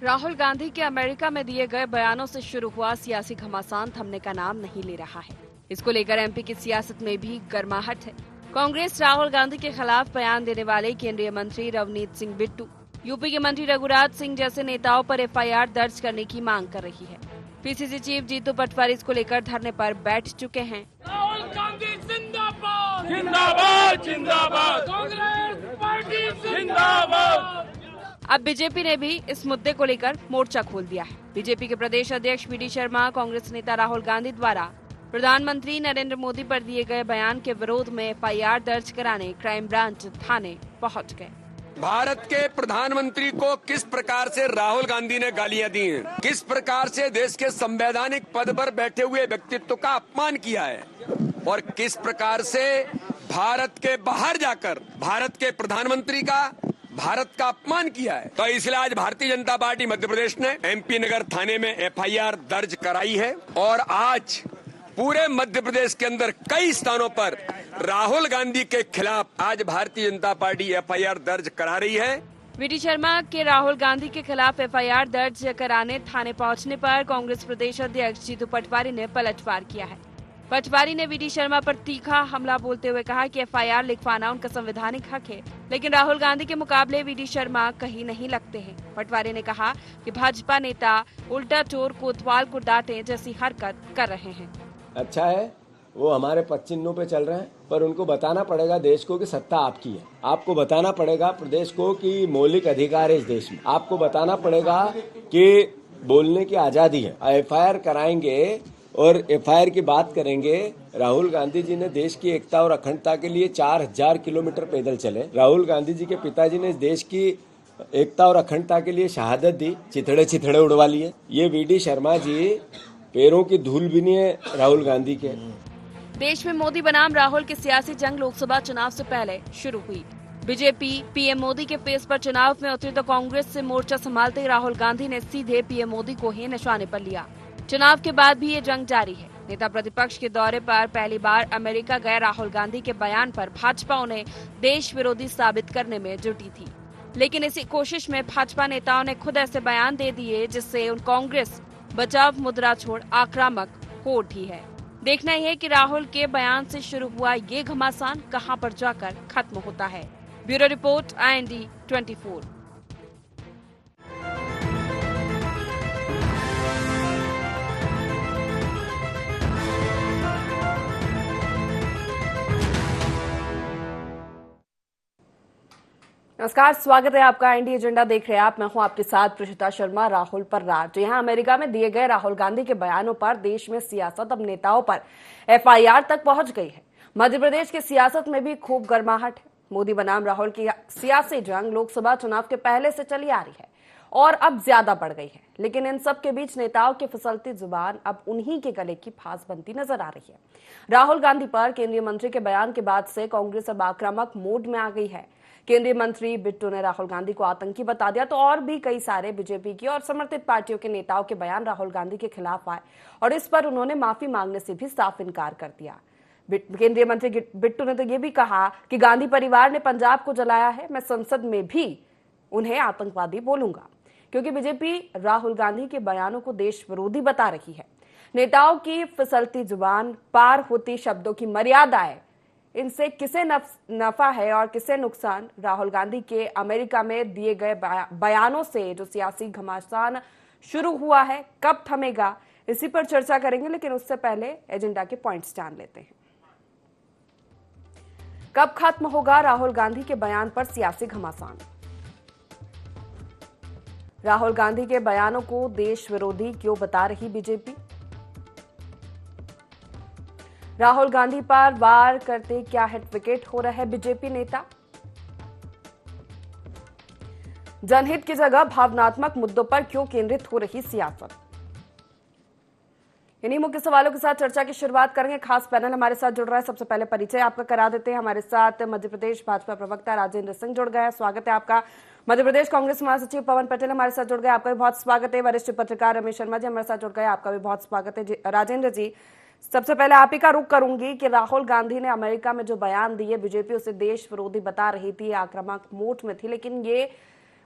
राहुल गांधी के अमेरिका में दिए गए बयानों से शुरू हुआ सियासी घमासान थमने का नाम नहीं ले रहा है। इसको लेकर एमपी की सियासत में भी गर्माहट है। कांग्रेस राहुल गांधी के खिलाफ बयान देने वाले केंद्रीय मंत्री रवनीत सिंह बिट्टू, यूपी के मंत्री रघुराज सिंह जैसे नेताओं पर एफआईआर दर्ज करने की मांग कर रही है। पीसीसी चीफ जीतू पटवारी इसको लेकर धरने पर बैठ चुके हैं। राहुल गांधी जिंदाबाद जिंदाबाद जिंदाबाद, कांग्रेस पार्टी जिंदाबाद। अब बीजेपी ने भी इस मुद्दे को लेकर मोर्चा खोल दिया है। बीजेपी के प्रदेश अध्यक्ष वी डी शर्मा कांग्रेस नेता राहुल गांधी द्वारा प्रधानमंत्री नरेंद्र मोदी पर दिए गए बयान के विरोध में एफआईआर दर्ज कराने क्राइम ब्रांच थाने पहुंच गए। भारत के प्रधानमंत्री को किस प्रकार से राहुल गांधी ने गालियां दी हैं, किस प्रकार से देश के संवैधानिक पद पर बैठे हुए व्यक्तित्व का अपमान किया है और किस प्रकार से भारत के बाहर जाकर भारत के प्रधानमंत्री का भारत का अपमान किया है। तो इसलिए आज भारतीय जनता पार्टी मध्य प्रदेश ने एमपी नगर थाने में एफआईआर दर्ज कराई है और आज पूरे मध्य प्रदेश के अंदर कई स्थानों पर राहुल गांधी के खिलाफ आज भारतीय जनता पार्टी एफआईआर दर्ज करा रही है। वी डी शर्मा के राहुल गांधी के खिलाफ एफआईआर दर्ज कराने थाने पहुंचने पर कांग्रेस प्रदेश अध्यक्ष जीतू पटवारी ने पलटवार किया है। पटवारी ने वी डी शर्मा पर तीखा हमला बोलते हुए कहा कि एफआईआर लिखवाना उनका संवैधानिक हक है, लेकिन राहुल गांधी के मुकाबले वी डी शर्मा कहीं नहीं लगते हैं। पटवारी ने कहा कि भाजपा नेता उल्टा चोर कोतवाल को डांटे जैसी हरकत कर रहे हैं। अच्छा है वो हमारे पद चिन्हों पे चल रहे हैं, पर उनको बताना पड़ेगा देश को कि सत्ता आपकी है। आपको बताना पड़ेगा प्रदेश को कि मौलिक अधिकार है इस देश में। आपको बताना पड़ेगा कि बोलने की आजादी है। एफआईआर कराएंगे और एफआईआर की बात करेंगे। राहुल गांधी जी ने देश की एकता और अखंडता के लिए 4000 किलोमीटर पैदल चले। राहुल गांधी जी के पिताजी ने इस देश की एकता और अखंडता के लिए शहादत दी, चिथड़े उड़वा लिए। ये वी डी शर्मा जी पैरों की धूल भी नहीं है राहुल गांधी के। देश में मोदी बनाम राहुल की सियासी जंग लोकसभा चुनाव से पहले शुरू हुई। बीजेपी पीएम मोदी के फेस पर चुनाव में उतरी तो कांग्रेस से मोर्चा संभालते ही राहुल गांधी ने सीधे पीएम मोदी को ही निशाने पर लिया। चुनाव के बाद भी ये जंग जारी है। नेता प्रतिपक्ष के दौरे पर पहली बार अमेरिका गए राहुल गांधी के बयान पर भाजपा उन्हें देश विरोधी साबित करने में जुटी थी, लेकिन इसी कोशिश में भाजपा नेताओं ने खुद ऐसे बयान दे दिए जिससे उन कांग्रेस बचाव मुद्रा छोड़ आक्रामक हो उठी है। देखना ही है कि राहुल के बयान से शुरू हुआ ये घमासान कहां पर जाकर खत्म होता है। Bureau report IND 24। नमस्कार, स्वागत है आपका IND एजेंडा देख रहे हैं आप। मैं हूं आपके साथ प्रशिता शर्मा। राहुल पर राज। यहां अमेरिका में दिए गए राहुल गांधी के बयानों पर देश में सियासत अब नेताओं पर एफआईआर तक पहुंच गई है। मध्य प्रदेश की सियासत में भी खूब गर्माहट है। मोदी बनाम राहुल की सियासी जंग लोकसभा चुनाव के पहले से चली आ रही है और अब ज्यादा बढ़ गई है, लेकिन इन सब के बीच नेताओं की फिसलती जुबान अब उन्हीं के गले की फांस बनती नजर आ रही है। राहुल गांधी पर केंद्रीय मंत्री के बयान के बाद से कांग्रेस अब आक्रामक मोड में आ गई है। केंद्रीय मंत्री बिट्टू ने राहुल गांधी को आतंकी बता दिया तो और भी कई सारे बीजेपी की और समर्थित पार्टियों के नेताओं के बयान राहुल गांधी के खिलाफ आए और इस पर उन्होंने माफी मांगने से भी साफ इनकार कर दिया। केंद्रीय मंत्री बिट्टू ने तो ये भी कहा कि गांधी परिवार ने पंजाब को जलाया है, मैं संसद में भी उन्हें आतंकवादी बोलूंगा, क्योंकि बीजेपी राहुल गांधी के बयानों को देश विरोधी बता रही है। नेताओं की फिसलती जुबान, पार होती शब्दों की मर्यादाएं, इनसे किसे नफा है और किसे नुकसान? राहुल गांधी के अमेरिका में दिए गए बयानों से जो सियासी घमासान शुरू हुआ है, कब थमेगा, इसी पर चर्चा करेंगे। लेकिन उससे पहले एजेंडा के पॉइंट्स जान लेते हैं। कब खत्म होगा राहुल गांधी के बयान पर सियासी घमासान? राहुल गांधी के बयानों को देश विरोधी क्यों बता रही बीजेपी? राहुल गांधी पर वार करते क्या हिट विकेट हो रहे बीजेपी नेता? जनहित की जगह भावनात्मक मुद्दों पर क्यों केंद्रित हो रही सियासत? इन्हीं मुख्य सवालों के साथ चर्चा की शुरुआत करेंगे। खास पैनल हमारे साथ जुड़ रहा है। सबसे पहले परिचय आपका करा देते हैं। हमारे साथ मध्य प्रदेश भाजपा प्रवक्ता राजेंद्र सिंह जुड़ गए हैं, स्वागत है आपका। मध्य प्रदेश कांग्रेस महासचिव पवन पटेल हमारे साथ जुड़ गए, आपका भी बहुत स्वागत है। वरिष्ठ पत्रकार रमेश शर्मा जी हमारे साथ जुड़ गए, आपका भी बहुत स्वागत है। राजेंद्र जी, सबसे पहले आप ही का रुख करूंगी कि राहुल गांधी ने अमेरिका में जो बयान दिए, बीजेपी उसे देश विरोधी बता रही थी, आक्रामक मोड में थी, लेकिन ये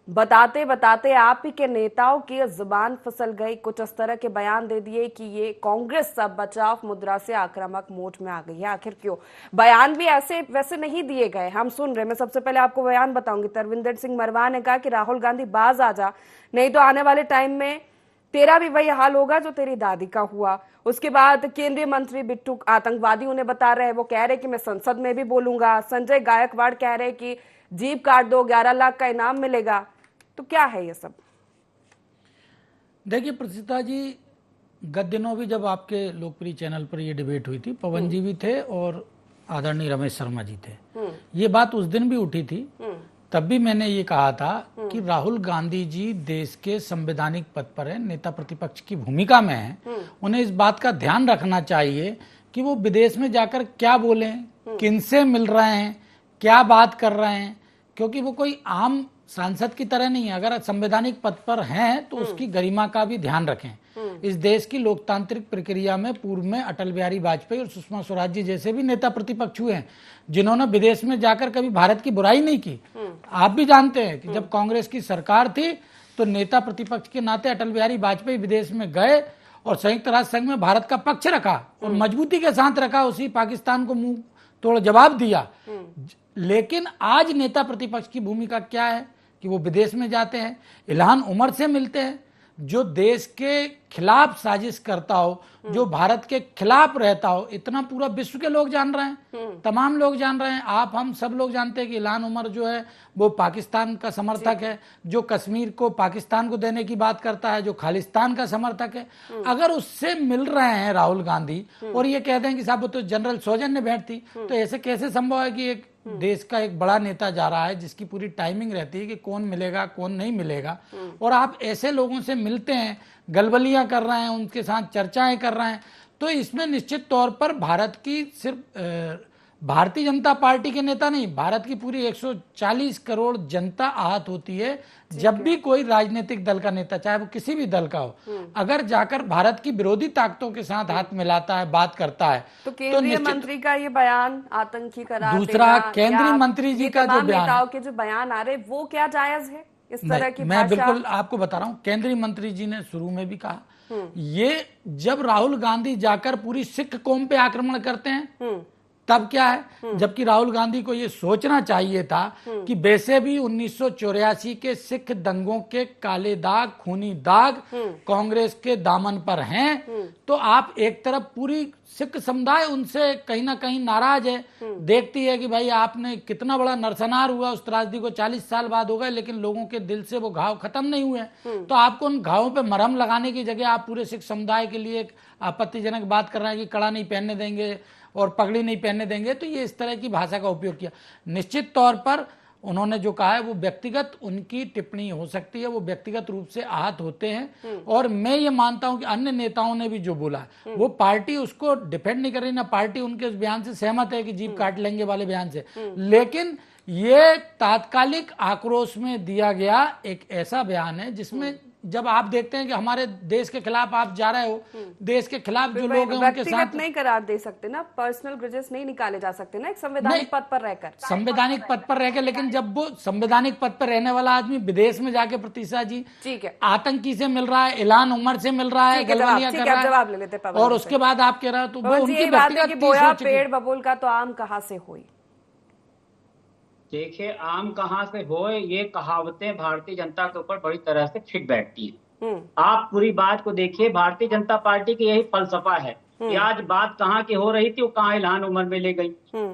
बताते बताते आप ही के नेताओं की जुबान फिसल गई, कुछ इस तरह के बयान दे दिए कि ये कांग्रेस सब बचाव मुद्रा से आक्रामक मोड में आ गई है। आखिर क्यों? बयान भी ऐसे वैसे नहीं दिए गए, हम सुन रहे। मैं सबसे पहले आपको बयान बताऊंगी। तरविंदर सिंह मरवा ने कहा कि राहुल गांधी बाज आ जा, नहीं तो आने वाले टाइम में तेरा भी वही हाल होगा जो तेरी दादी का हुआ। उसके बाद केंद्रीय मंत्री बिट्टू आतंकवादी उन्हें बता रहे हैं, वो कह रहे कि मैं संसद में भी बोलूंगा। संजय गायकवाड़ कह रहे कि जीप काट दो, 11 लाख का इनाम मिलेगा। तो क्या है ये सब? देखिए प्रतिष्ठा जी, गत दिनों भी जब आपके लोकप्रिय चैनल पर ये डिबेट हुई थी, पवन जी भी थे और आदरणीय रमेश शर्मा जी थे। ये बात उस दिन भी उठी थी। तब भी मैंने ये कहा था कि राहुल गांधी जी देश के संवैधानिक पद पर हैं, नेता प्रतिपक्ष की भूमिका में हैं। उन्हें इस बात का ध्यान रखना चाहिए कि वो विदेश में जाकर क्या बोलें, किनसे मिल रहे हैं, क्या बात कर रहे हैं, क्योंकि वो कोई आम सांसद की तरह नहीं है। अगर संवैधानिक पद पर हैं तो उसकी गरिमा का भी ध्यान रखें। इस देश की लोकतांत्रिक प्रक्रिया में पूर्व में अटल बिहारी वाजपेयी और सुषमा स्वराज जी जैसे भी नेता प्रतिपक्ष हुए हैं, जिन्होंने विदेश में जाकर कभी भारत की बुराई नहीं की। आप भी जानते हैं कि जब कांग्रेस की सरकार थी तो नेता प्रतिपक्ष के नाते अटल बिहारी वाजपेयी विदेश में गए और संयुक्त राष्ट्र संघ में भारत का पक्ष रखा और मजबूती के साथ रखा, उसी पाकिस्तान को मुंह तोड़ जवाब दिया। लेकिन आज नेता प्रतिपक्ष की भूमिका क्या है कि वो विदेश में जाते हैं, इल्हान उमर से मिलते हैं, जो देश के खिलाफ साजिश करता हो, जो भारत के खिलाफ रहता हो। इतना पूरा विश्व के लोग जान रहे हैं, तमाम लोग जान रहे हैं, आप हम सब लोग जानते हैं कि इल्हान उमर जो है वो पाकिस्तान का समर्थक है, जो कश्मीर को पाकिस्तान को देने की बात करता है, जो खालिस्तान का समर्थक है। अगर उससे मिल रहे हैं राहुल गांधी और ये कहते हैं कि साहब वो तो जनरल सौजन्य भेंट थी, तो ऐसे कैसे संभव है कि एक देश का एक बड़ा नेता जा रहा है जिसकी पूरी टाइमिंग रहती है कि कौन मिलेगा कौन नहीं मिलेगा, और आप ऐसे लोगों से मिलते हैं, गलबलियां कर रहे हैं, उनके साथ चर्चाएं कर रहे हैं। तो इसमें निश्चित तौर पर भारत की सिर्फ भारतीय जनता पार्टी के नेता नहीं, भारत की पूरी 140 करोड़ जनता आहत होती है जब भी कोई राजनीतिक दल का नेता, चाहे वो किसी भी दल का हो, अगर जाकर भारत की विरोधी ताकतों के साथ हाथ मिलाता है, बात करता है। तो केंद्रीय मंत्री का ये बयान आतंकी करार दूसरा केंद्रीय मंत्री जी का जो बयान, नेताओं के जो बयान आ रहे, वो क्या जायज है इस तरह की? मैं बिल्कुल आपको बता रहा हूं, केंद्रीय मंत्री जी ने शुरू में भी कहा, ये जब राहुल गांधी जाकर पूरी सिख कौम पे आक्रमण करते हैं तब क्या है, जबकि राहुल गांधी को ये सोचना चाहिए था कि वैसे भी 1984 के सिख दंगों के काले दाग, खूनी दाग कांग्रेस के दामन पर हैं। तो आप एक तरफ पूरी सिख समुदाय उनसे कहीं ना कहीं नाराज है, देखती है कि भाई आपने कितना बड़ा नरसंहार हुआ, उस त्रासदी को 40 साल बाद हो गए, लेकिन लोगों के दिल से वो घाव खत्म नहीं हुए। तो आपको उन घावों पे मरहम लगाने की जगह आप पूरे सिख समुदाय के लिए एक आपत्तिजनक बात कर रहे हैं कि कड़ा नहीं पहनने देंगे और पगड़ी नहीं पहनने देंगे। तो ये इस तरह की भाषा का उपयोग किया। निश्चित तौर पर उन्होंने जो कहा है वो व्यक्तिगत उनकी टिप्पणी हो सकती है, वो व्यक्तिगत रूप से आहत होते हैं। और मैं ये मानता हूं कि अन्य नेताओं ने भी जो बोला वो पार्टी उसको डिफेंड नहीं कर रही, ना पार्टी उनके उस बयान से सहमत है कि जीप काट लेंगे वाले बयान से, लेकिन ये तात्कालिक आक्रोश में दिया गया एक ऐसा बयान है जिसमें जब आप देखते हैं कि हमारे देश के खिलाफ आप जा रहे हो, देश के खिलाफ जो लोग हैं उनके साथ नहीं करार दे सकते ना, पर्सनल ग्रजेस नहीं निकाले जा सकते ना एक संवैधानिक पद पर रहकर, संवैधानिक पद पर रहकर। लेकिन जब वो संवैधानिक पद पर रहने वाला आदमी विदेश में जाके प्रतिष्ठा जी ठीक है आतंकी से मिल रहा है, इल्हान उमर से मिल रहा है, गलबलियां कर रहा जवाब ले लेते हैं और उसके बाद आप कह रहे हो तो वो उनकी व्यक्तिगत बोया पेड़ बबूल का तो आम कहाँ से हुई। देखिए आम कहाँ से होए, ये कहावतें भारतीय जनता के ऊपर बड़ी तरह से फिट बैठती है। आप पूरी बात को देखिए, भारतीय जनता पार्टी की यही फलसफा है कि आज बात कहाँ की हो रही थी वो कहाँ इल्हान उमर में ले गई।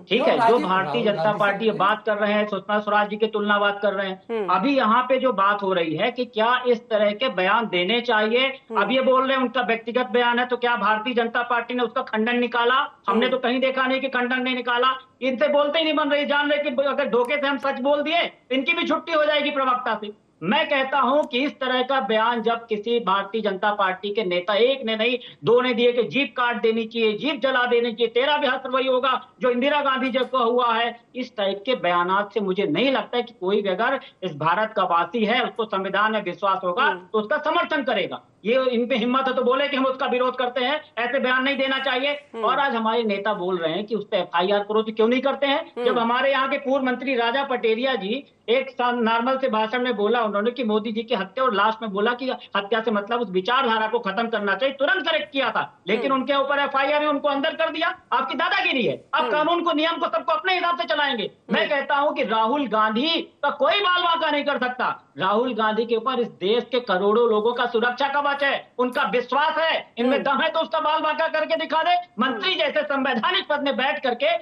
ठीक है, जो भारतीय जनता पार्टी बात कर रहे हैं, सुषमा स्वराज जी की तुलना बात कर रहे हैं, अभी यहाँ पे जो बात हो रही है कि क्या इस तरह के बयान देने चाहिए। अब ये बोल रहे हैं उनका व्यक्तिगत बयान है, तो क्या भारतीय जनता पार्टी ने उसका खंडन निकाला? हमने तो कहीं देखा नहीं कि खंडन नहीं निकाला। इनसे बोलते ही नहीं बन रही, जान रहे कि अगर धोखे से हम सच बोल दिए इनकी भी छुट्टी हो जाएगी प्रवक्ता से। मैं कहता हूं कि इस तरह का बयान जब किसी भारतीय जनता पार्टी के नेता, एक ने नहीं दो ने दिए कि जीप काट देनी चाहिए, जीप जला देनी चाहिए, तेरा भी हश्र वही होगा जो इंदिरा गांधी जी को हुआ है, इस टाइप के बयानात से मुझे नहीं लगता है कि कोई भी अगर इस भारत का वासी है, उसको संविधान में विश्वास होगा तो उसका समर्थन करेगा। ये इन पे हिम्मत है तो बोले कि हम उसका विरोध करते हैं, ऐसे बयान नहीं देना चाहिए। और आज हमारे नेता बोल रहे हैं कि उस पर FIR करो, तो क्यों नहीं करते हैं? जब हमारे यहाँ के पूर्व मंत्री राजा पटेरिया जी एक नॉर्मल से भाषण में बोला उन्होंने कि मोदी जी की हत्या, और लास्ट में बोला कि हत्या से मतलब उस विचारधारा को खत्म करना चाहिए, तुरंत करेक्ट किया था, लेकिन उनके ऊपर FIR है, उनको अंदर कर दिया। आपकी दादागिरी है, आप कानून को, नियम को, सबको अपने हिसाब से चलाएंगे। मैं कहता हूं कि राहुल गांधी का कोई बाल बांका नहीं कर सकता। राहुल गांधी के ऊपर इस देश के करोड़ों लोगों का सुरक्षा कवच है, उनका विश्वास है, इनमें दम है तो उसका बाल बांका करके दिखा दे। मंत्री जैसे संवैधानिक पद में बैठ करके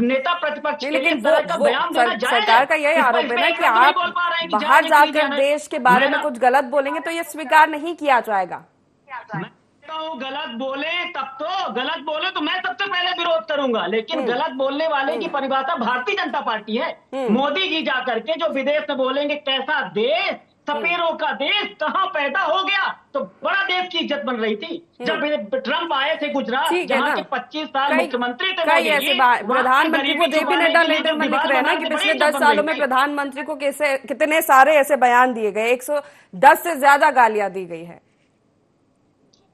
नेता प्रतिपक्ष के लिए इस तरह का बयान देना जायज है। सरकार का यही आरोप है ना कि आप बाहर जाकर देश के बारे में कुछ गलत बोलेंगे तो ये स्वीकार नहीं किया जाएगा। गलत बोले तब तो, गलत बोले तो मैं सबसे पहले विरोध करूंगा, लेकिन गलत बोलने वाले की परिभाषा भारतीय जनता पार्टी है। मोदी जी जाकर के जो विदेश में बोलेंगे कैसा देश, सपेरों का देश कहां पैदा हो गया, तो बड़ा देश की इज्जत बन रही थी। जब ट्रंप आए थे गुजरात, जहां के 25 साल मुख्यमंत्री थे, प्रधानमंत्री को JP नड्डा लेटर में लिख रहे हैं ना कि पिछले 10 सालों में प्रधानमंत्री को कितने सारे ऐसे बयान दिए गए, 110 से ज्यादा गालियां दी गई है।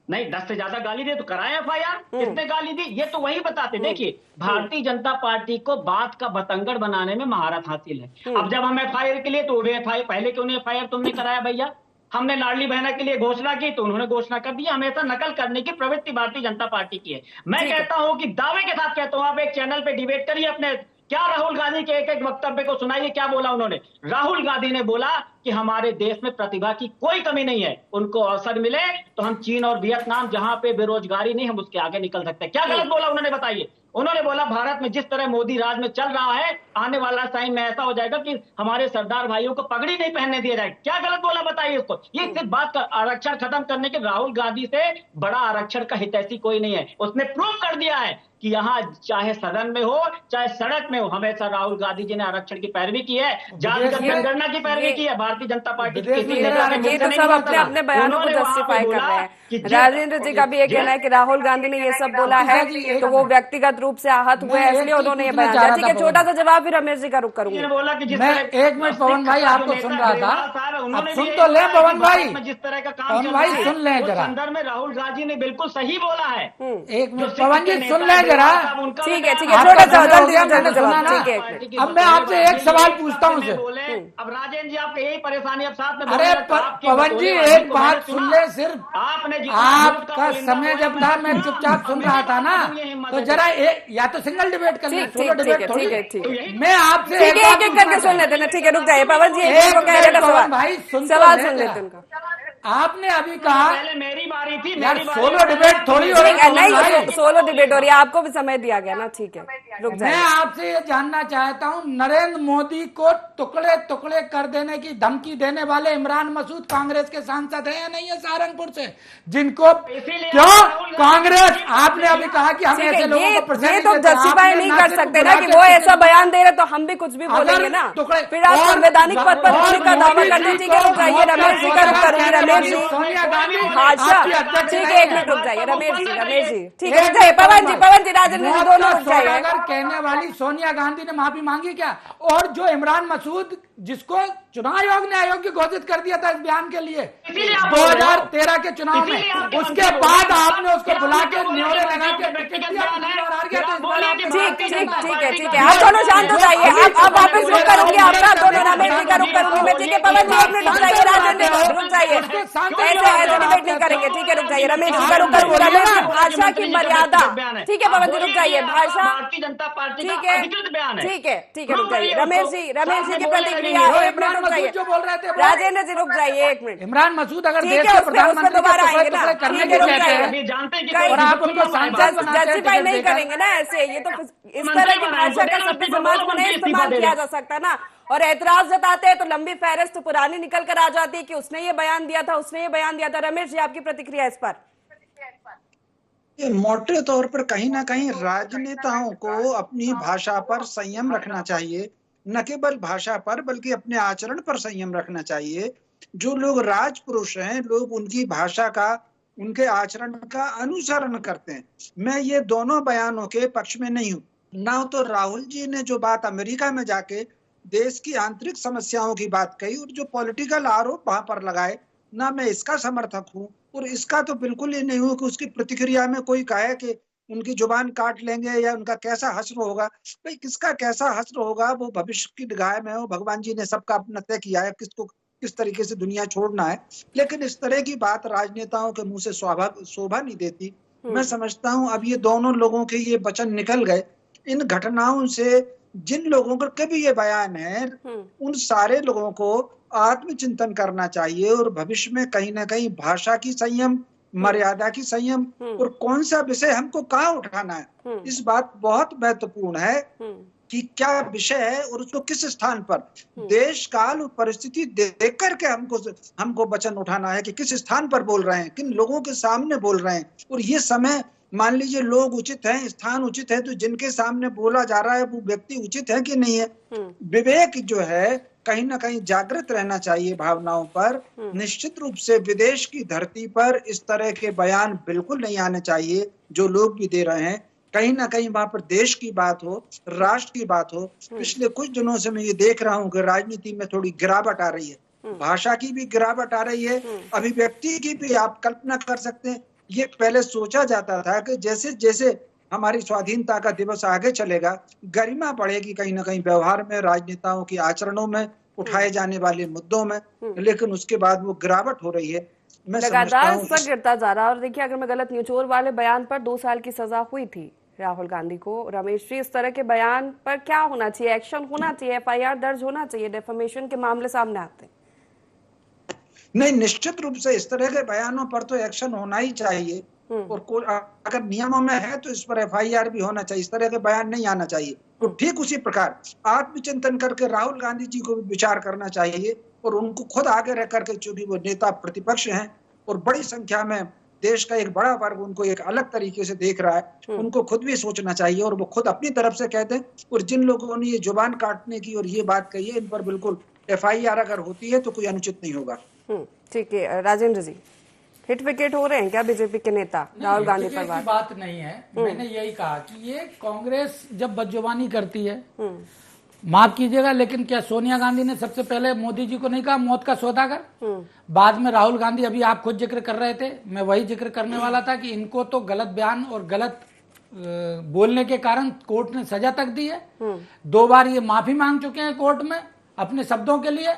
नहीं, 10 से ज्यादा गाली दे तो कराए FIR, किसने गाली दी ये तो वही बताते। देखिए, भारतीय जनता पार्टी को बात का बतंगड़ बनाने में महारत हासिल है। अब जब हम FIR के लिए तो FIR, पहले क्यों नहीं FIR तुमने कराया भैया? हमने लाडली बहना के लिए घोषणा की तो उन्होंने घोषणा कर दी। हमेशा नकल करने की प्रवृत्ति भारतीय जनता पार्टी की है। मैं कहता हूं कि दावे के साथ कहता हूं, आप एक चैनल पे डिबेट करिए अपने, क्या राहुल गांधी के एक एक वक्तव्य को सुनाइए, क्या बोला उन्होंने। राहुल गांधी ने बोला कि हमारे देश में प्रतिभा की कोई कमी नहीं है, उनको अवसर मिले तो हम चीन और वियतनाम जहां पे बेरोजगारी नहीं, हम उसके आगे निकल सकते हैं। क्या गलत बोला उन्होंने, बताइए। उन्होंने बोला भारत में जिस तरह मोदी राज में चल रहा है, आने वाला टाइम में ऐसा हो जाएगा कि हमारे सरदार भाइयों को पगड़ी नहीं पहनने दिया जाएगा। क्या गलत बोला बताइए उसको। ये सिर्फ बात का आरक्षण खत्म करने के, राहुल गांधी से बड़ा आरक्षण का हितैषी कोई नहीं है। उसने प्रूव कर दिया है कि यहाँ चाहे सदन में हो चाहे सड़क में हो, हमेशा राहुल गांधी जी ने आरक्षण की पैरवी की है, जातिगत जनगणना की पैरवी की है। भारतीय जनता पार्टी ये तो सब अपने अपने बयानों को जस्टिफाई कर रहे हैं। राजेंद्र जी का भी ये कहना है कि राहुल गांधी ने ये सब बोला है तो वो व्यक्तिगत रूप से आहत हुए हैं, इसलिए उन्होंने ये बयान दिया। ठीक है, छोटा सा जवाब फिर रमेश जी का रुख करूंगी। मैं 1 मिनट पवन भाई आपको सुन रहा था, अब सुन तो ले पवन भाई, जिस तरह का काम पवन भाई सुन ले जरा। संदर्भ में राहुल गांधी ने बिल्कुल सही बोला है। 1 मिनट पवन जी सुन ले जरा। ठीक है, छोटा सा जवाब। ठीक है, अब मैं आपसे एक सवाल पूछता हूँ। अब राजेंद्र जी आपकी यही परेशानी, अब साथ में अरे पवन जी एक बात सुन ले, सिर्फ आपका समय जब था मैं चुपचाप सुन रहा था ना, तो जरा या तो सिंगल डिबेट कर ले, सोलो डिबेट थोड़ी। मैं आपसे एक एक करके सुन लेते ना। ठीक है, रुक जाइए पवन जी, भाई सवाल सुन लेते उनका। आपने अभी कहा पहले मेरी बारी थी, यार सोलो डिबेट थोड़ी हो रही है। नहीं, सोलो डिबेट हो रही है, आपको भी समय दिया गया ना। ठीक है, रुक जाइए। मैं आपसे ये जानना चाहता हूँ, नरेंद्र मोदी को टुकड़े टुकड़े कर देने की धमकी देने वाले इमरान मसूद कांग्रेस के सांसद हैं या नहीं है सहारनपुर से, जिनको क्यों कांग्रेस, आपने अभी कहा कि हम ऐसे लोगों को ये तो जस्टिफाई नहीं कर सकते ना कि वो ऐसा बयान दे रहे तो हम भी कुछ भी बोलेंगे ना। फिर आप संवैधानिक पद पर होने का दावा करते। ठीक है, रुक जाइए, रमेश जी का रुख करूंगी। रमेश जी भाषा, ठीक है, एक मिनट रुक जाइए। रमेश जी ठीक है, रुक जाइए। पवन जी राजेंद्र जी दोनों रुक जाइए। कहने वाली सोनिया गांधी ने माफी मांगी क्या? और जो इमरान मसूद जिसको चुनाव आयोग ने अयोग्य घोषित कर दिया था इस बयान के लिए 2013 के चुनाव में, उसके बाद आपने उसको बुला के न्योरे लगा के टिकट दिया और हार गया था। ठीक है, आप दोनों शांत हो जाइए। अब वापस रुक करूंगी आपका, दोनों रमेश जी का रुक करूंगी मैं। ठीक है पवन जी, 1 मिनट रुक जाइए। राजेंद्र रुक जाइए, ऐसे डिबेट नहीं करेंगे। ठीक है, रुक जाइए। रमेश जी का रुक करूंगी। रमेश जी, भाषा की मर्यादा। ठीक है पवन जी, रुक जाइए। भाषा, भारतीय जनता पार्टी ठीक है, रुक जाइए। रमेश जी की प्रतिक्रिया, 1 मिनट रुक जाइए। जो बोल रहे थे राजेंद्र जी रुक जाइए 1 मिनट। इमरान मसूद अगर देश के प्रधानमंत्री दोबारा आएंगे ना, करने के कहते हैं और आप उनको जस्टिफाई नहीं करेंगे ना ऐसे, ये तो इस तरह की भाषा का सभ्य समाज में नहीं इस्तेमाल किया जा सकता ना। और एतराज जताते हैं तो लंबी फहरिस्त तो पुरानी निकल कर आ जाती है कि उसने ये बयान दिया था, उसने ये बयान दिया था। रमेश जी आपकी प्रतिक्रिया इस पर। ये मोटे तौर पर कहीं ना कहीं राजनेताओं को अपनी भाषा पर संयम रखना चाहिए, न केवल भाषा पर बल्कि अपने आचरण पर संयम रखना चाहिए। जो लोग राजपुरुष हैं, लोग उनकी भाषा का, उनके आचरण का अनुसरण करते हैं। मैं ये दोनों बयानों के पक्ष में नहीं हूँ। ना तो राहुल जी ने जो बात अमेरिका में जाके देश की आंतरिक समस्याओं की बात कही और जो पॉलिटिकल आरोप वहां पर लगाए, ना मैं इसका समर्थक हूँ और इसका तो बिल्कुल ही नहीं हो कि उसकी प्रतिक्रिया में कोई कहे कि उनकी जुबान काट लेंगे या उनका कैसा हश्र होगा। भाई किसका कैसा हश्र होगा वो भविष्य की निगाह में हो, भगवान जी ने सबका अपना तय किया है किसको किस तरीके से दुनिया छोड़ना है। लेकिन इस तरह की बात राजनेताओं के मुंह से शोभा नहीं देती। मैं समझता हूं अब ये दोनों लोगों के ये वचन निकल गए। इन घटनाओं से जिन लोगों के भी ये बयान है, उन सारे लोगों को आत्मचिंतन करना चाहिए और भविष्य में कहीं ना कहीं भाषा की संयम, मर्यादा की संयम और कौन सा विषय हमको कहाँ उठाना है, इस बात बहुत महत्वपूर्ण है कि क्या विषय है और उसको किस स्थान पर, देश काल और परिस्थिति देख करके हमको वचन उठाना है कि किस स्थान पर बोल रहे हैं, किन लोगों के सामने बोल रहे हैं। और ये समय मान लीजिए लोग उचित हैं, स्थान उचित है, तो जिनके सामने बोला जा रहा है वो व्यक्ति उचित है कि नहीं है। विवेक जो है कहीं ना कहीं जागृत रहना चाहिए भावनाओं पर। निश्चित रूप से विदेश की धरती पर इस तरह के बयान बिल्कुल नहीं आने चाहिए जो लोग भी दे रहे हैं। कहीं ना कहीं वहां पर देश की बात हो, राष्ट्र की बात हो। पिछले कुछ दिनों से मैं ये देख रहा हूँ कि राजनीति में थोड़ी गिरावट आ रही है, भाषा की भी गिरावट आ रही है, अभिव्यक्ति की भी। आप कल्पना कर सकते हैं, ये पहले सोचा जाता था कि जैसे जैसे हमारी स्वाधीनता का दिवस आगे चलेगा, गरिमा बढ़ेगी कहीं ना कहीं व्यवहार में, राजनेताओं के आचरणों में, उठाए जाने वाले मुद्दों में, लेकिन उसके बाद वो गिरावट हो रही है। मैं लगातार स्तर गिरता जा रहा है। और देखिए, अगर मैं गलत निचोड़ वाले बयान पर 2 साल की सजा हुई थी राहुल गांधी को। रमेश जी, इस तरह के बयान पर क्या होना चाहिए? एक्शन होना चाहिए, FIR दर्ज होना चाहिए? डेफेमेशन के मामले सामने आते हैं। नहीं, निश्चित रूप से इस तरह के बयानों पर तो एक्शन होना ही चाहिए। और अगर नियमों में है तो इस पर FIR भी होना चाहिए। इस तरह के बयान नहीं आना चाहिए। तो ठीक उसी प्रकार आत्मचिंतन करके राहुल गांधी जी को भी विचार करना चाहिए और उनको खुद आगे रह करके, चूंकि वो नेता प्रतिपक्ष हैं और बड़ी संख्या में देश का एक बड़ा वर्ग उनको एक अलग तरीके से देख रहा है, उनको खुद भी सोचना चाहिए और वो खुद अपनी तरफ से कहते हैं। और जिन लोगों ने ये जुबान काटने की और ये बात कही है, इन पर बिल्कुल FIR अगर होती है तो कोई अनुचित नहीं होगा। ठीक है राजेंद्र जी, हिट विकेट हो रहे हैं क्या बीजेपी के नेता राहुल गांधी पर? बात नहीं है। मैंने यही कहा कि ये कांग्रेस जब बदजुबानी करती है, माफ कीजिएगा लेकिन क्या सोनिया गांधी ने सबसे पहले मोदी जी को नहीं कहा मौत का सौदा कर? बाद में राहुल गांधी, अभी आप खुद जिक्र कर रहे थे, मैं वही जिक्र करने वाला था कि इनको तो गलत बयान और गलत बोलने के कारण कोर्ट ने सजा तक दी है। 2 बार ये माफी मांग चुके हैं कोर्ट में अपने शब्दों के लिए।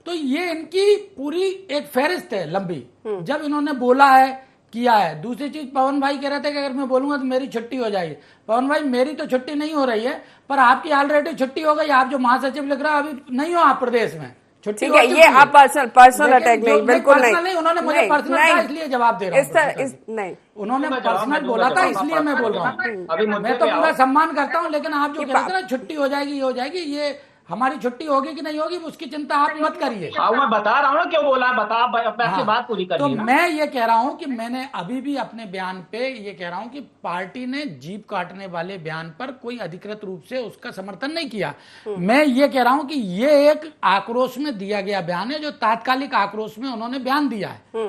तो ये इनकी पूरी एक फहरिस्त है लंबी, जब इन्होंने बोला है, किया है। दूसरी चीज, पवन भाई कह रहे थे कि अगर मैं बोलूंगा तो मेरी छुट्टी हो जाएगी। पवन भाई, मेरी तो छुट्टी नहीं हो रही है, पर आपकी ऑलरेडी छुट्टी हो गई। आप जो महासचिव लिख रहे हो, अभी नहीं हो आप प्रदेश में, छुट्टी हो चुकी है। ये आप पर्सनल अटैक नहीं, बिल्कुल नहीं। उन्होंने मुझे पर्सनल कहा, इसलिए जवाब दे रहा हूँ। नहीं, उन्होंने पर्सनल बोला था, इसलिए मैं बोल रहा हूँ। मैं तो पूरा सम्मान करता हूँ, लेकिन आप जो कह रहे थे ना छुट्टी हो जाएगी, ये हो जाएगी, ये हमारी छुट्टी होगी कि नहीं होगी उसकी चिंता आप मत करिए। मैं बता रहा हूँ ना क्यों बोला, बता अपनी बात पूरी करिए। तो मैं ये कह रहा हूँ कि मैंने अभी भी अपने बयान पे ये कह रहा हूँ कि पार्टी ने जीप काटने वाले बयान पर कोई अधिकृत रूप से उसका समर्थन नहीं किया। मैं ये कह रहा हूँ कि ये एक आक्रोश में दिया गया बयान है, जो तात्कालिक आक्रोश में उन्होंने बयान दिया है।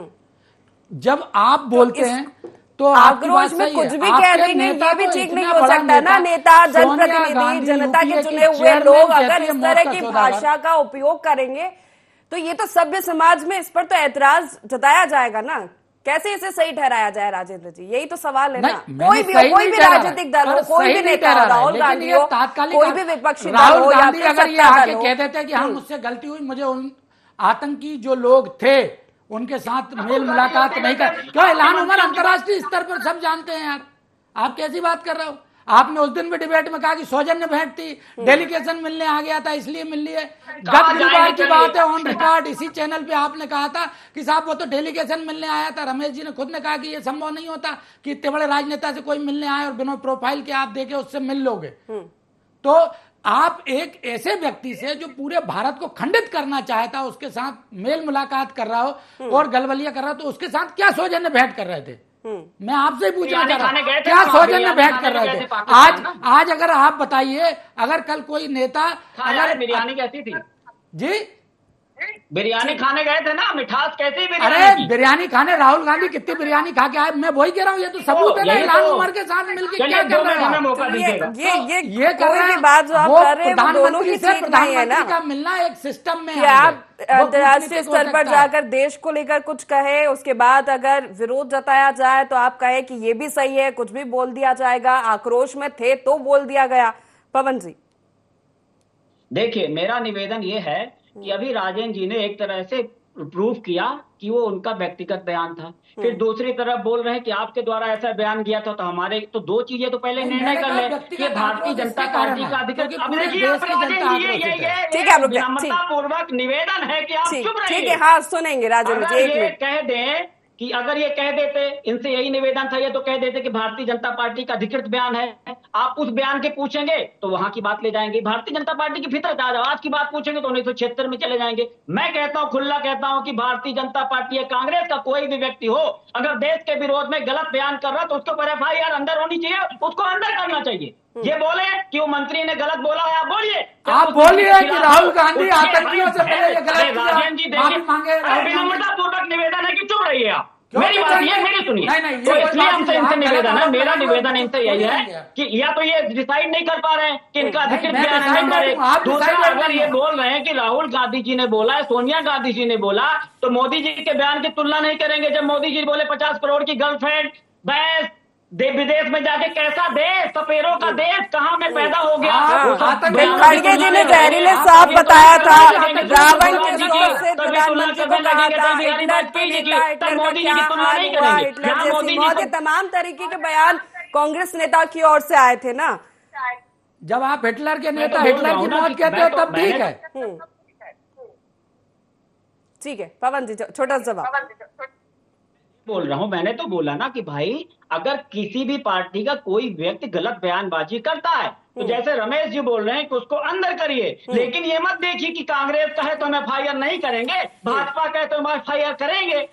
जब आप बोलते हैं तो आक्रोश में कुछ भी कह देंगे, ये भी ठीक नहीं हो सकता ना। नेता, जनप्रतिनिधि, जनता के चुने हुए लोग अगर इस तरह की भाषा का उपयोग करेंगे तो ये तो सभ्य समाज में इस पर तो ऐतराज जताया जाएगा ना। कैसे इसे सही ठहराया जाए राजेंद्र जी? यही तो सवाल है ना। कोई भी राजनीतिक दल हो, कोई भी नेता हो, राहुल गांधी हो, कोई भी विपक्षी दल हो या फिर सत्ता दल हो, कह देते कि हम मुझसे गलती हुई, मुझे उन आतंकी जो लोग थे उनके साथ मेल मुलाकात नहीं कर, क्यों इल्हान उमर अंतर्राष्ट्रीय स्तर पर सब जानते हैं यार, आप कैसी बात कर रहे हो? आपने उस दिन भी डिबेट में कहा कि सौजन्य भेंट थी, डेलीगेशन मिलने आ गया था इसलिए मिल लिए। गत गुरुवार की बात है, ऑन रिकॉर्ड इसी चैनल पे आपने कहा था कि साहब वो तो डेलीगेशन मिलने आया था। रमेश जी ने खुद ने कहा कि ये संभव नहीं होता कि इतने बड़े राजनेता से कोई मिलने आए और बिना प्रोफाइल के आप देखे उससे मिल लोगे। तो आप एक ऐसे व्यक्ति से जो पूरे भारत को खंडित करना चाहता, उसके साथ मेल मुलाकात कर रहा हो और गलबलिया कर रहा हो, तो उसके साथ क्या सौजन्य भेंट कर रहे थे? मैं आपसे ही पूछना चाह रहा हूं, क्या सौजन्य भेंट कर रहे थे? आज अगर आप बताइए, अगर कल कोई नेता, अगर बिरयानी कहती थी जी बिरयानी खाने गए थे ना, मिठास कैसी बिरयानी अरे की? बिरयानी खाने राहुल गांधी कितनी बिरयानी खा के आए, मैं वही कह रहा हूँ, ये तो सबूत है ना। यही इल्हान तो। उमर के साथ मिलकर चलिए, क्या कर 2 रहे मिनट हमें हैं? मौका दीजिएगा। ये कर कोई रहे भी हैं, बात जो आप वो कर रहे हैं वो दोनों ही प्रधानमंत्री से ठीक नहीं है ना, प्रधानमंत्री का मिलना एक सिस्टम में कि है। आप वो अंतर्राष्ट्रीय कूटनीतिक हो स्तर पर सकता है। जाकर देश को लेकर कुछ कहे, उसके बाद अगर विरोध जताया जाए तो आप कहे कि ये भी सही है, कुछ भी बोल दिया जाएगा। आक्रोश में थे तो बोल दिया गया। पवन जी, देखिए, मेरा निवेदन ये है कि अभी राजेंद्र जी ने एक तरह से प्रूफ किया कि वो उनका व्यक्तिगत बयान था, फिर दूसरी तरफ बोल रहे हैं कि आपके द्वारा ऐसा बयान किया था, तो हमारे तो 2 चीजें तो पहले निर्णय कर ले कि भारतीय जनता पार्टी का अधिकृत। अब देखिए आप राजेंद्र जी, ठीक है, आप रुक जाए, विनम्रता पूर्वक निवेदन है कि आप चुप ठीक रहिए। है, हाँ सुनेंगे राजेंद्र जी, अगर एक ये मिनट। कह दें कि अगर ये कह देते, इनसे यही निवेदन था, ये तो कह देते कि भारतीय जनता पार्टी का अधिकृत बयान है, आप उस बयान के पूछेंगे तो वहां की बात ले जाएंगे। भारतीय जनता पार्टी की फितरत आज की बात पूछेंगे तो 1976 में चले जाएंगे। मैं कहता हूं, खुला कहता हूं कि भारतीय जनता पार्टी या कांग्रेस का कोई भी व्यक्ति हो, अगर देश के विरोध में गलत बयान कर रहा तो उसके ऊपर FIR अंदर होनी चाहिए, उसको अंदर करना चाहिए। ये बोले कि वो मंत्री ने गलत बोला है, आप बोलिए, आप बोलिए कि राहुल गांधी आतंकियों से पहले ये गलत किया, राजेंद्र जी माफी मांगे। विनम्रता पूर्वक निवेदन है कि चुप रहिए आप। क्यों मेरी चुप बात रहिए? ये मेरी सुनिए। नहीं, तो ये इसलिए बात हमसे नहीं, इनसे आप निवेदन है, गलत मेरा आरोप निवेदन लगाएंगे, इनसे तो यही कोई है नहीं कि या तो ये डिसाइड नहीं कर पा रहे हैं कि इनका नहीं, अधिकृत मैं बयान है, decide नंबर नहीं 1। हूं, आप दूसरा, decide अगर नहीं ये हो। बोल रहे हैं कि राहुल गांधी जी ने बोला है, सोनिया गांधी जी ने बोला, तो मोदी जी के बयान की तुलना नहीं करेंगे। जब मोदी जी बोले 50 करोड़ की गर्लफ्रेंड, बस विदेश में जाके कैसा देश, सपेरों का देश कहाँ में पैदा हो गया, वो सब बयानों की खड़गे जी तुलना ने नहीं जहरीले करेंगे। साफ आप ये बताया तो था, करेंगे, रावण के जी शौक से तभी प्रधानमंत्री को तुलना कहा करने था, लगेंगे, बिहारी हिटलर के वाजपेयी जी की, नेता, तब हिटलर का मोदी जी क्या की तुलना हाल नहीं हुआ, करेंगे। हिटलर यहाँ जैसी मोदी मौत, जी ये तमाम तरीके के बयान कांग्रेस नेता की ओर से आए थे ना। जब आप हिटलर के मैं तो नेता बोल हिटलर रहा की हूं ना मौत कि कहते हो मैं तो- तब ठीक मैंने- है। ठीक है पवन जी, छोटा सा जवाब। बोल रहा हूं, मैंने तो बोला ना कि भाई अगर किसी भी पार्टी का कोई व्यक्ति गलत बयानबाजी करता है तो जैसे रमेश जी बोल रहे हैं कि उसको अंदर करिए, लेकिन ये मत देखिए कि कांग्रेस का है तो हम FIR नहीं करेंगे, भाजपा का है तो हम FIR करेंगे।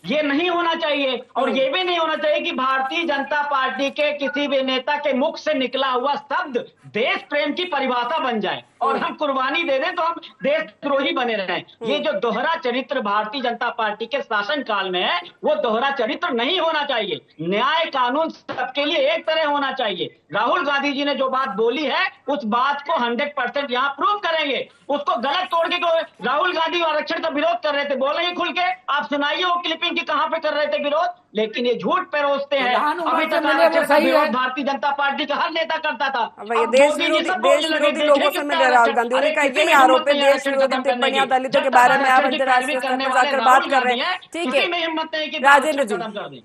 ये नहीं होना चाहिए। और ये भी नहीं होना चाहिए कि भारतीय जनता पार्टी के किसी भी नेता के मुख से निकला हुआ शब्द देश प्रेम की परिभाषा बन जाए और हम कुर्बानी दे दें तो हम देशद्रोही बने रहें। ये जो दोहरा चरित्र भारतीय जनता पार्टी के शासन काल में है, वो दोहरा चरित्र नहीं होना चाहिए। न्याय कानून सबके लिए एक तरह होना चाहिए। राहुल गांधी जी ने जो बात बोली है उस बात को 100% यहाँ प्रूव करेंगे। उसको गलत तोड़ के राहुल गांधी आरक्षण का विरोध कर रहे थे, बोलेंगे खुल के, आप सुनाइए वो क्लिपिंग की कहां पे कर रहे थे विरोध, लेकिन ये झूठ पेरोसते हैं। अभी तक आरक्षण का विरोध भारतीय जनता पार्टी का हर नेता करता था। देश विरोधी लोगों से मिले राहुल गांधी, उन्होंने कहा यही आरोप है, देश विरोधी टिप्पणियां दलितों के बारे में आप अंतर्राष्ट्रीय स्तर पर जाकर बात कर रहे हैं। ठीक है राजेंद्र जी।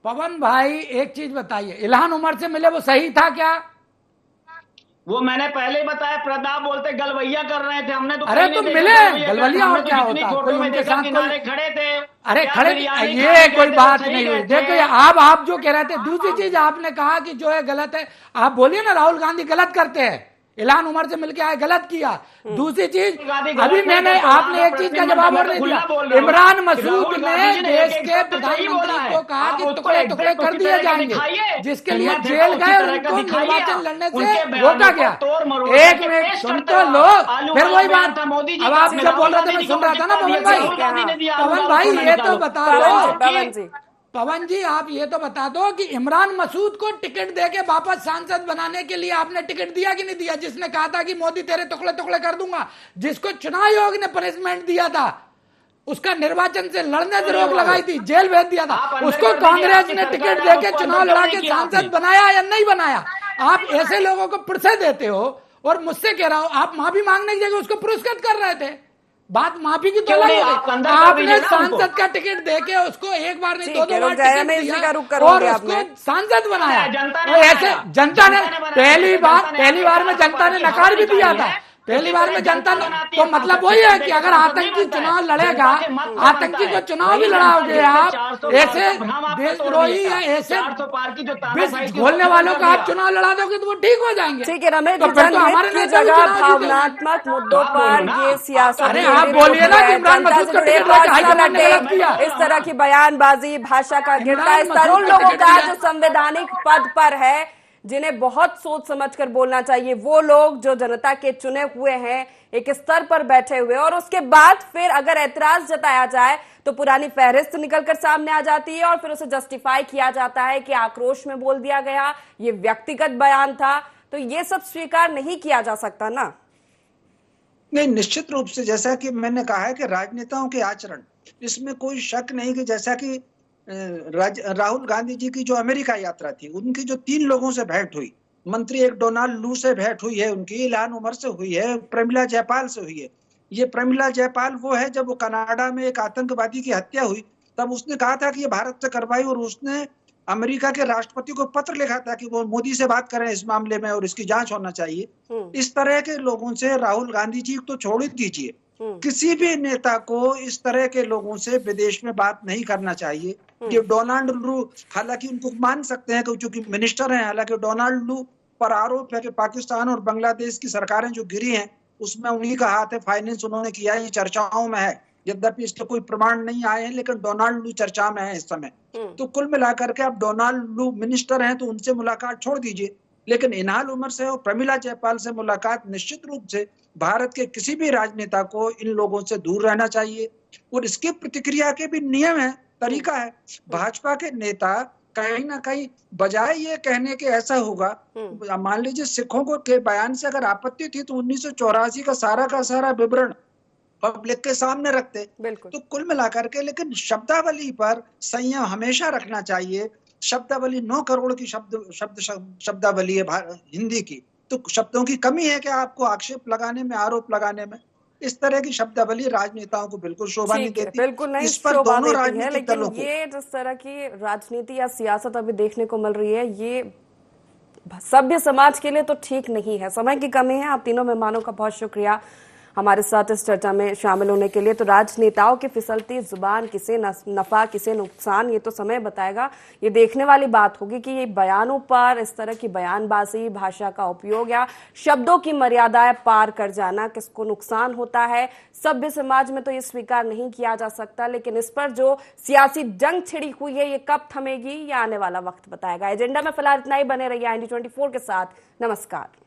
पवन भाई एक चीज बताइए, इल्हान उमर से मिले वो सही था क्या? वो मैंने पहले ही बताया, प्रताप बोलते गलवैया कर रहे थे, हमने तो अरे तो मिले गलवैया और क्या होता, कोई उनके साथ कोई खड़े थे। अरे खड़े, ये कोई बात नहीं हुई। देखो आप जो कह रहे थे, दूसरी चीज आपने कहा कि जो है गलत है, आप बोलिए ना राहुल गांधी गलत करते हैं, इल्हान उमर से मिलके आए गलत किया। दूसरी चीज अभी मैंने आपने एक चीज का जवाब और नहीं दिया। इमरान मसूद ने देश के प्रधानमंत्री को कहा कि टुकड़े टुकड़े कर दिए जाएंगे, जिसके लिए जेल गए, उनको निर्वाचन लड़ने से रोका गया। एक मिनट सुन तो लो, फिर वही बात। अब आप जब बोल रहे थे मैं सुन रहा था ना पवन भाई। पवन भाई ये तो बता दो, पवन जी आप ये तो बता दो कि इमरान मसूद को टिकट देके वापस सांसद बनाने के लिए आपने टिकट दिया कि नहीं दिया? जिसने कहा था कि मोदी तेरे टुकड़े टुकड़े कर दूंगा, जिसको चुनाव आयोग ने पनिशमेंट दिया था, उसका निर्वाचन से लड़ने से रोक लगाई थी, जेल भेज दिया था, उसको कांग्रेस ने टिकट देके चुनाव लड़ा के सांसद बनाया या नहीं बनाया? आप ऐसे लोगों को पुरस्कार देते हो और मुझसे कह रहा हूं आप माफी मांगने की जगह उसको पुरस्कृत कर रहे थे। बात माफी की तो नहीं, आपने सांसद का टिकट देके उसको एक बार नहीं 2 बार टिकट दिया और उसको सांसद बनाया। ऐसे जनता ने पहली बार में जनता ने नकार भी दिया था। पहली बार में जनता ने, तो मतलब वही है कि अगर आतंकी चुनाव लड़ेगा, आतंकी को चुनाव भी लड़ाओगे आप, ऐसे देशद्रोही या ऐसे बोलने वालों का आप चुनाव लड़ा दोगे तो वो ठीक हो जाएंगे। ठीक है रमेश, तो फिर तो हमारे की जगह भावनात्मक मुद्दों पर ये सियासत, अरे आप बोलिए ना कि इमरान मसूद को टिकट देके हाईकमान ने गलत किया। इस तरह की बयानबाजी, भाषा का गिरता स्तर उन लोगों का जो संवैधानिक पद पर है, जिन्हें बहुत सोच समझकर बोलना चाहिए, वो लोग जो जनता के चुने हुए हैं, एक स्तर पर बैठे हुए, और उसके बाद फिर अगर ऐतराज जताया जाए तो पुरानी फहरिस्त निकलकर सामने आ जाती है और फिर उसे जस्टिफाई किया जाता है कि आक्रोश में बोल दिया गया, ये व्यक्तिगत बयान था। तो ये सब स्वीकार नहीं किया जा सकता ना। नहीं, निश्चित रूप से जैसा कि मैंने कहा है कि राजनेताओं के आचरण, इसमें कोई शक नहीं कि जैसा कि राहुल गांधी जी की जो अमेरिका यात्रा थी, उनकी जो 3 लोगों से भेंट हुई, मंत्री एक डोनाल्ड लू से भेंट हुई है, उनकी इल्हान उमर से हुई है, प्रमिला जयपाल से हुई है। ये प्रमिला जयपाल वो है जब वो कनाडा में एक आतंकवादी की हत्या हुई तब उसने कहा था कि ये भारत से करवाई, और उसने अमेरिका के राष्ट्रपति को पत्र लिखा था कि वो मोदी से बात करें इस मामले में और इसकी जांच होना चाहिए। इस तरह के लोगों से राहुल गांधी जी तो छोड़ ही दीजिए, किसी भी नेता को इस तरह के लोगों से विदेश में बात नहीं करना चाहिए। ये डोनाल्ड लू, हालांकि उनको मान सकते हैं क्योंकि मिनिस्टर हैं, हालांकि डोनाल्ड लू पर आरोप है कि पाकिस्तान और बांग्लादेश की सरकारें जो गिरी हैं उसमें उन्हीं का हाथ है, फाइनेंस उन्होंने किया है, ये चर्चाओं में है, यद्यपि इसके कोई प्रमाण नहीं आए हैं, लेकिन डोनाल्ड लू चर्चा में है इस समय। तो कुल मिलाकर के आप डोनाल्ड लू मिनिस्टर हैं तो उनसे मुलाकात छोड़ दीजिए, लेकिन इल्हान उमर से और प्रमिला जयपाल से मुलाकात निश्चित रूप से भारत के किसी भी राजनेता को इन लोगों से दूर रहना चाहिए। और इसकी प्रतिक्रिया के भी नियम है, तरीका है। भाजपा के नेता कहीं ना कहीं बजाय ये कहने के ऐसा होगा, मान लीजिए सिखों को के बयान से अगर आपत्ति थी तो 1984 का सारा विवरण पब्लिक के सामने रखते। तो कुल मिलाकर के लेकिन शब्दावली पर संयम हमेशा रखना चाहिए। शब्दावली 9 करोड़ की शब्दावली है हिंदी की, तो शब्दों की कमी है क्या आपको आक्षेप लगाने में, आरोप लगाने में? इस तरह की शब्दावली राजनेताओं को बिल्कुल शोभा नहीं देती। बिल्कुल नहीं इस पर शोभा दोनों देती है, राजनीतिक दलों लेकिन को ये जिस तरह की राजनीति या सियासत अभी देखने को मिल रही है, ये सभ्य समाज के लिए तो ठीक नहीं है। समय की कमी है। आप तीनों मेहमानों का बहुत शुक्रिया हमारे साथ इस चर्चा में शामिल होने के लिए। तो राजनेताओं की फिसलती जुबान, किसे नफा किसे नुकसान, ये तो समय बताएगा। ये देखने वाली बात होगी कि ये बयानों पर इस तरह की बयानबाजी, भाषा का उपयोग या शब्दों की मर्यादाएं पार कर जाना किसको नुकसान होता है। सभ्य समाज में तो ये स्वीकार नहीं किया जा सकता, लेकिन इस पर जो सियासी जंग छिड़ी हुई है ये कब थमेगी, ये आने वाला वक्त बताएगा। एजेंडा में फिलहाल इतना ही। बने रहिए IND 24 के साथ। नमस्कार।